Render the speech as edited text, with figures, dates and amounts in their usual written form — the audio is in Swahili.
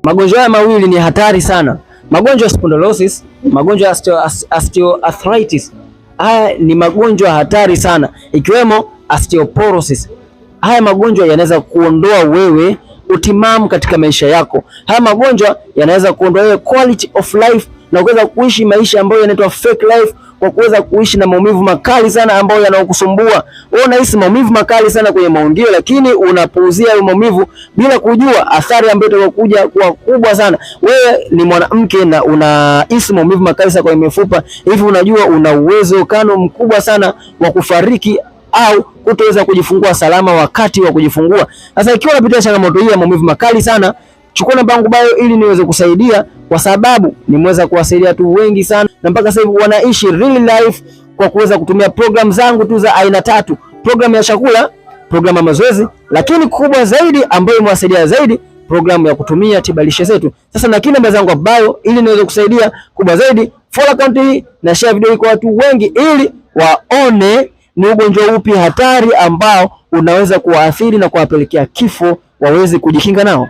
Magonjwa haya mawili ni hatari sana. Magonjwa ya spondylosis, magonjwa ya osteoarthritis. Haya ni magonjwa hatari sana, ikiwemo osteoporosis. Haya magonjwa yanaweza kuondoa wewe utimamu katika maisha yako. Haya magonjwa yanaweza kuondoa wewe quality of life na kuweza kuishi maisha ambayo yanaitwa fake life, kwa kuweza kuishi na maumivu makali sana ambayo yanakusumbua. Wewe unahisi maumivu makali sana kwenye maungio, lakini unapuuzia hayo maumivu bila kujua athari ambayo itakuja kuwa kubwa sana. Wewe ni mwanamke na unahisi maumivu makali sana kwenye mifupa, hivi unajua una uwezekano mkubwa sana wa kufariki au kutoweza kujifungua salama wakati wa kujifungua. Sasa ikiwa unapitia changamoto hii ya maumivu makali sana, chukua namba yangu bio ili niweze kusaidia, kwa sababu nimeweza kuwasaidia watu wengi sana na mpaka sasa hivi wanaishi real life kwa kuweza kutumia program zangu tu za aina tatu: program ya chakula, program ya mazoezi, lakini kubwa zaidi ambayo imewasaidia zaidi, program ya kutumia tiba lishe zetu. Sasa na namba zangu bio ili niweze kusaidia kubwa zaidi. Follow account hii na share video hii kwa watu wengi ili waone ni ugonjwa upi hatari ambao unaweza kuwaathiri na kuwapelekea kifo, waweze kujikinga nao.